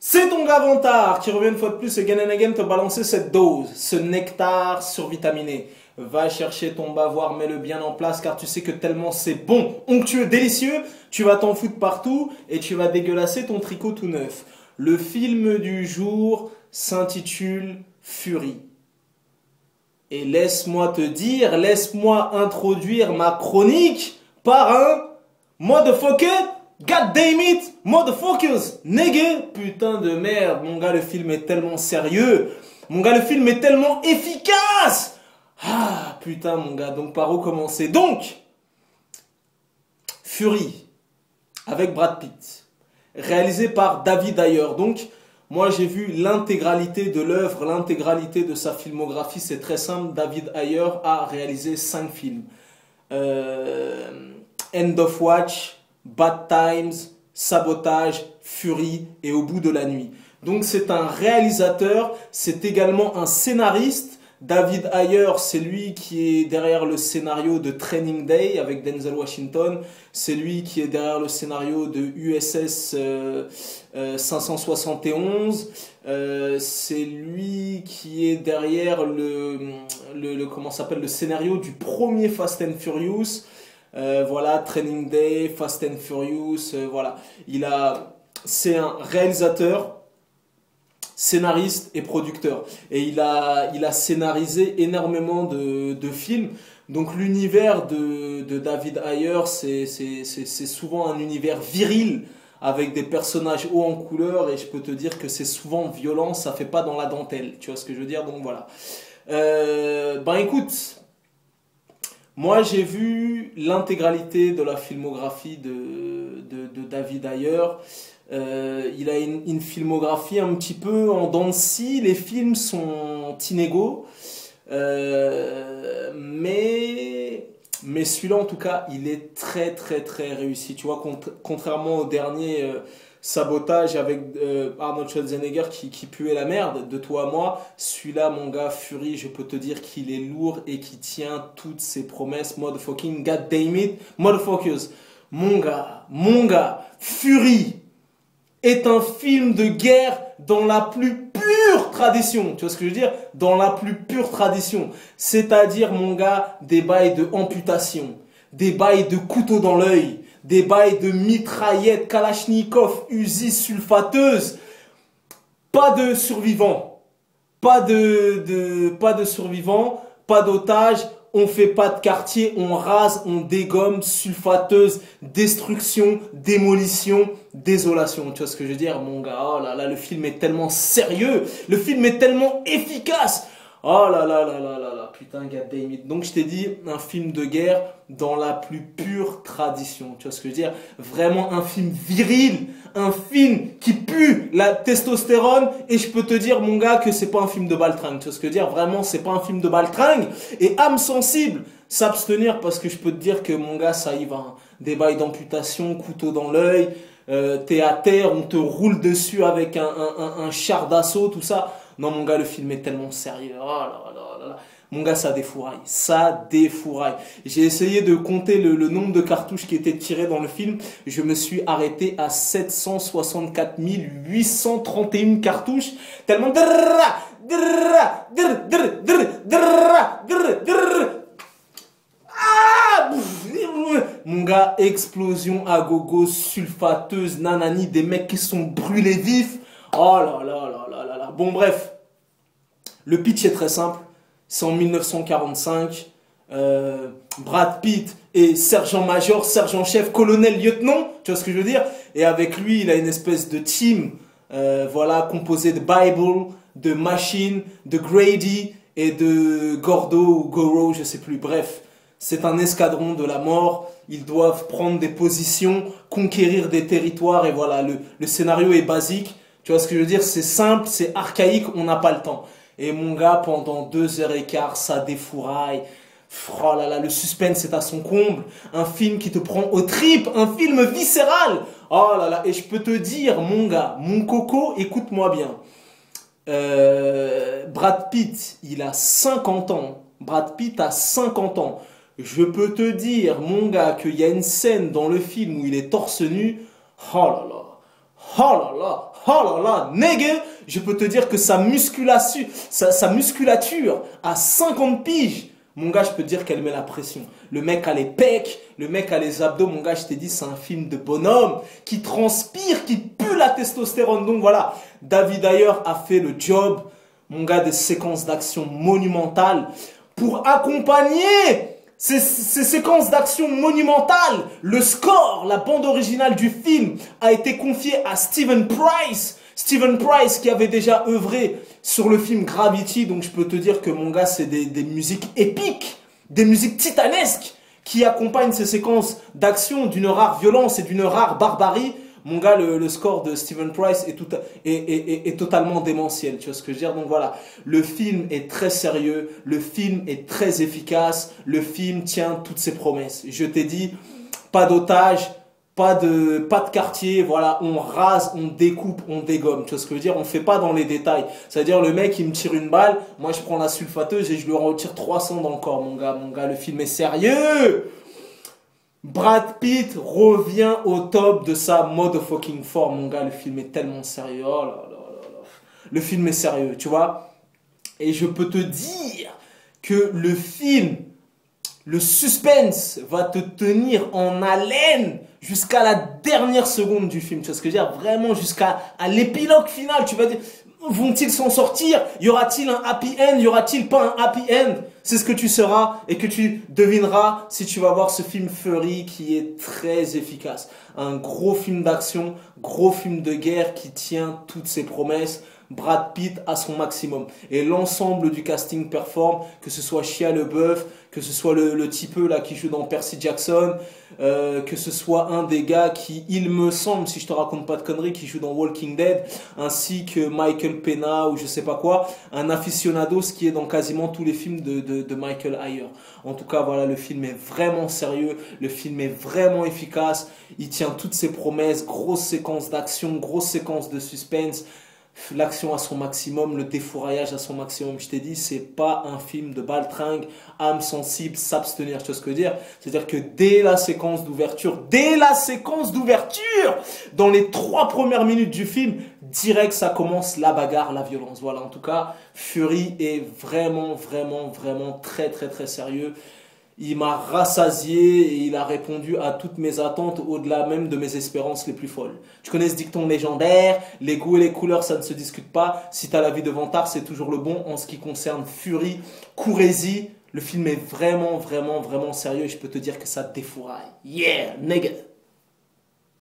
C'est ton gars Vantard qui revient une fois de plus again and again te balancer cette dose, ce nectar survitaminé. Va chercher ton bavoir, mets-le bien en place car tu sais que tellement c'est bon, onctueux, délicieux, tu vas t'en foutre partout et tu vas dégueulasser ton tricot tout neuf. Le film du jour s'intitule Fury. Et laisse-moi te dire, laisse-moi introduire ma chronique par un motherfucker, god damn it, motherfuckers, nigga, putain de merde, mon gars le film est tellement sérieux, mon gars le film est tellement efficace, ah putain mon gars, donc par où commencer? Donc, Fury, avec Brad Pitt, réalisé par David Ayer, donc moi j'ai vu l'intégralité de l'œuvre, l'intégralité de sa filmographie, c'est très simple, David Ayer a réalisé 5 films. End of Watch, Bad Times, Sabotage, Fury et Au bout de la nuit. Donc c'est un réalisateur, c'est également un scénariste. David Ayer, c'est lui qui est derrière le scénario de Training Day avec Denzel Washington. C'est lui qui est derrière le scénario de USS 571. C'est lui qui est derrière comment s'appelle, le scénario du premier Fast and Furious. Voilà, Training Day, Fast and Furious, voilà. C'est un réalisateur, scénariste et producteur. Et il a scénarisé énormément de films. Donc l'univers de David Ayer, c'est souvent un univers viril, avec des personnages hauts en couleur, et je peux te dire que c'est souvent violent, ça fait pas dans la dentelle. Tu vois ce que je veux dire? Donc voilà. Ben écoute, moi, j'ai vu l'intégralité de la filmographie de David Ayer. Il a une filmographie un petit peu en dents de scie. Les films sont inégaux. Mais celui-là, en tout cas, il est très, très, très réussi. Tu vois, contrairement au dernier Sabotage avec Arnold Schwarzenegger qui puait la merde, de toi à moi, celui-là, mon gars, Fury, je peux te dire qu'il est lourd et qu'il tient toutes ses promesses. Motherfucking god damn it, motherfuckers. Mon gars, Fury est un film de guerre dans la plus pure tradition. Tu vois ce que je veux dire? Dans la plus pure tradition. C'est-à-dire, mon gars, des bails de amputation, des bails de couteau dans l'œil, des bails de mitraillettes, Kalachnikov, Uzi sulfateuse. Pas de survivants. Pas de survivants, pas d'otages. On fait pas de quartier, on rase, on dégomme, sulfateuse, destruction, démolition, désolation. Tu vois ce que je veux dire, mon gars? Oh là là, le film est tellement sérieux, le film est tellement efficace. Oh là là là là là là, putain, goddamn it. Donc je t'ai dit, un film de guerre dans la plus pure tradition. Tu vois ce que je veux dire? Vraiment un film viril, un film qui pue la testostérone. Et je peux te dire, mon gars, que c'est pas un film de baltringue. Tu vois ce que je veux dire? Vraiment, c'est pas un film de baltringue. Et âme sensible, s'abstenir, parce que je peux te dire que, mon gars, ça y va. Hein. Des bails d'amputation, couteau dans l'œil, t'es à terre, on te roule dessus avec un char d'assaut, tout ça. Non, mon gars, le film est tellement sérieux. Oh là là là là. Mon gars, ça défouraille. Ça défouraille. J'ai essayé de compter le nombre de cartouches qui étaient tirées dans le film. Je me suis arrêté à 764 831 cartouches. Tellement... Mon gars, explosion à gogo, sulfateuse, nanani, des mecs qui sont brûlés vifs. Oh là là là là là là. Bon bref, le pitch est très simple. C'est en 1945. Brad Pitt est sergent-major, sergent-chef, colonel, lieutenant. Tu vois ce que je veux dire? Et avec lui, il a une espèce de team, voilà, composé de Bible, de Machine, de Grady et de Gordo ou Goro, je sais plus. Bref, c'est un escadron de la mort. Ils doivent prendre des positions, conquérir des territoires. Et voilà, le scénario est basique. Tu vois ce que je veux dire? C'est simple, c'est archaïque, on n'a pas le temps. Et mon gars, pendant 2h15, ça défouraille. Oh là là, le suspense est à son comble. Un film qui te prend aux tripes, un film viscéral. Oh là là, et je peux te dire, mon gars, mon coco, écoute-moi bien. Brad Pitt, il a 50 ans. Brad Pitt a 50 ans. Je peux te dire, mon gars, qu'il y a une scène dans le film où il est torse nu. Oh là là. Oh là là, Oh là là, nigga, je peux te dire que sa musculature à 50 piges, mon gars, je peux te dire qu'elle met la pression. Le mec a les pecs, le mec a les abdos, mon gars, je t'ai dit, c'est un film de bonhomme qui transpire, qui pue la testostérone. Donc voilà, David Ayer a fait le job, mon gars, des séquences d'action monumentales pour accompagner ces séquences d'action monumentales. Le score, la bande originale du film a été confiée à Steven Price. Steven Price qui avait déjà œuvré sur le film Gravity. Donc je peux te dire que mon gars, c'est des musiques épiques, des musiques titanesques qui accompagnent ces séquences d'action d'une rare violence et d'une rare barbarie. Mon gars, le score de Steven Price est totalement démentiel. Tu vois ce que je veux dire? Donc voilà, le film est très sérieux, le film est très efficace, le film tient toutes ses promesses. Je t'ai dit, pas d'otages, pas de quartier, voilà, on rase, on découpe, on dégomme. Tu vois ce que je veux dire? On fait pas dans les détails. C'est-à-dire, le mec, il me tire une balle, moi je prends la sulfateuse et je lui retire 300 dans le corps, mon gars. Mon gars, le film est sérieux! Brad Pitt revient au top de sa motherfucking forme, mon gars. Le film est tellement sérieux. Oh là là là là. Le film est sérieux, tu vois. Et je peux te dire que le film, le suspense va te tenir en haleine jusqu'à la dernière seconde du film. Tu vois ce que je veux dire? Vraiment jusqu'à l'épilogue final. Tu vas dire, vont-ils s'en sortir? Y aura-t-il un happy end? Y aura-t-il pas un happy end? C'est ce que tu sauras et que tu devineras si tu vas voir ce film Fury qui est très efficace. Un gros film d'action, gros film de guerre qui tient toutes ses promesses. Brad Pitt à son maximum. Et l'ensemble du casting performe, que ce soit Shia LaBeouf, que ce soit le typeux là qui joue dans Percy Jackson, que ce soit un des gars qui, il me semble, si je te raconte pas de conneries, qui joue dans Walking Dead, ainsi que Michael Pena ou je sais pas quoi, un aficionados qui est dans quasiment tous les films de Michael Ayer. En tout cas, voilà, le film est vraiment sérieux, le film est vraiment efficace, il tient toutes ses promesses, grosse séquence d'action, grosse séquence de suspense, l'action à son maximum, le défouraillage à son maximum. Je t'ai dit, c'est pas un film de baltringue, âme sensible, s'abstenir. Tu vois ce que je veux dire? C'est-à-dire que dès la séquence d'ouverture, dans les 3 premières minutes du film, direct, ça commence la bagarre, la violence. Voilà, en tout cas, Fury est vraiment, vraiment, vraiment très, très, très sérieux. Il m'a rassasié et il a répondu à toutes mes attentes au-delà même de mes espérances les plus folles. Tu connais ce dicton légendaire, les goûts et les couleurs ça ne se discute pas. Si t'as la vie de vantard, c'est toujours le bon. En ce qui concerne Fury, courez-y. Le film est vraiment, vraiment, vraiment sérieux et je peux te dire que ça défouraille. Yeah, nigga!